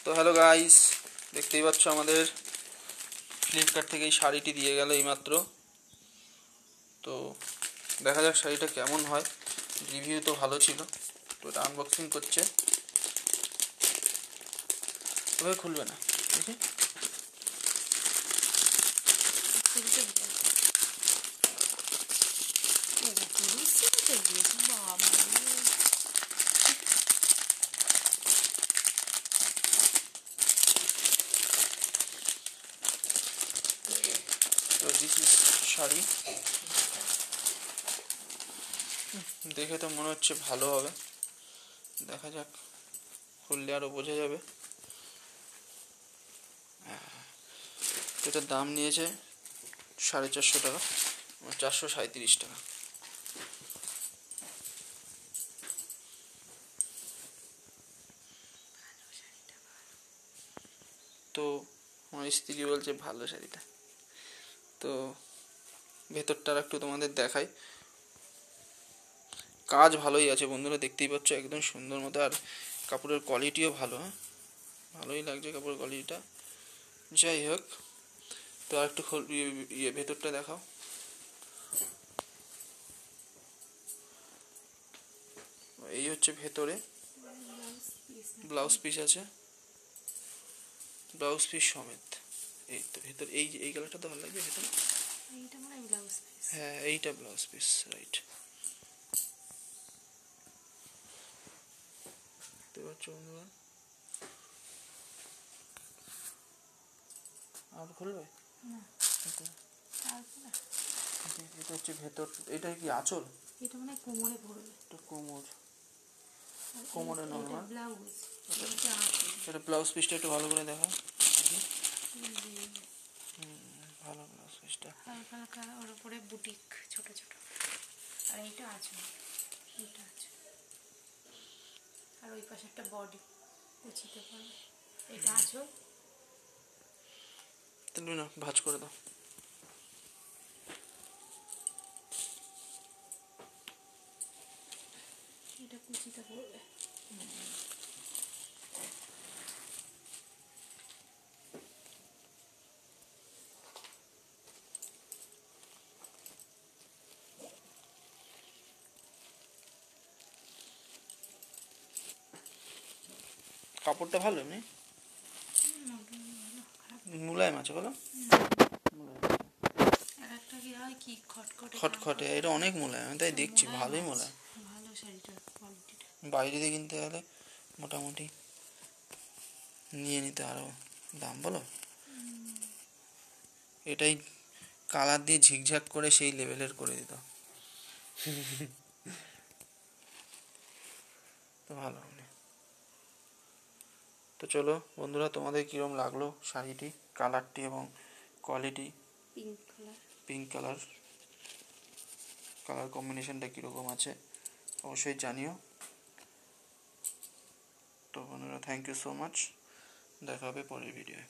তো hello guys, দেখতেই পাচ্ছ আমাদের ফ্লিপকার্ট থেকে এই শাড়িটি দিয়ে গেল এইমাত্র। তো দেখা যাক শাড়িটা কেমন হয়। রিভিউ তো ভালো ছিল, তো এটা আনবক্সিং করছে। তবে খুলবে না, দেখি। তো দিস ইজ শাড়ি। দেখে তো মনে হচ্ছে ভালো হবে, দেখা যাক, খুললে আরও বোঝা যাবে। এটার দাম নিয়েছে 450 টাকা, 437 টাকা। তো আমার স্ত্রী বলছে ভালো শাড়িটা। তো ভেতরটা একটু তোমাদের দেখাই। কাজ ভালোই আছে বন্ধুরা, দেখতেই পাচ্ছ, একদম সুন্দর মতো। আর কাপড়ের কোয়ালিটিও ভালো, হ্যাঁ, ভালোই লাগছে কাপড়ের কোয়ালিটিটা। যাই হোক, তো আর একটু ভেতরটা দেখাও। এই হচ্ছে ভেতরে ব্লাউজ পিস আছে, ব্লাউজ পিস সমেত। এই তো ভেতর, এই কালারটা তো ভালো লাগবে ভেতরে। হ্যাঁ, এইটা ব্লাউজ পিস, রাইট। দেখতে পাচ্ছ বন্ধুরা, আর খুলবে না। এটা হচ্ছে ভেতর, এটা কি আঁচল? এটা মানে কোমরে পড়বে। এটা কোমরে নরমাল ব্লাউজ। এটা ব্লাউজ পিসটা একটু ভালো করে দেখা। ভালো ব্লাউজ পিসটা, হালকা হালকা ওর উপরে বুটিক ছোট ছোট। আর এইটা আছে, এইটা আছে। আর ওই পাশে একটা বডি কুচিতে পারবে। এটা আছে, তুমি না ভাঁজ করে দাও। এটা কুচিতে পড়বে। কাপড়টা ভালো এমনি, মুলায়ম আছে বলো। খটখটে, এটা অনেক মুলায়ম, তাই দেখছি ভালোই মুলায়ম। ভালো শাড়িটার কোয়ালিটিটা। বাইরে দিয়ে কিনতে গেলে মোটামুটি নিয়ে নিতে আরো দাম বলো। এটাই কালার দিয়ে ঝিকঝাক করে সেই লেভেলের করে দিত, তো ভালো। তো চলো বন্ধুরা, তোমাদের কীরকম লাগলো শাড়িটি, কালারটি এবং কোয়ালিটি? পিঙ্ক কালার কম্বিনেশনটা কীরকম আছে অবশ্যই জানিও। তো বন্ধুরা, থ্যাংক ইউ সো মাচ, দেখা হবে পরের ভিডিওয়ে।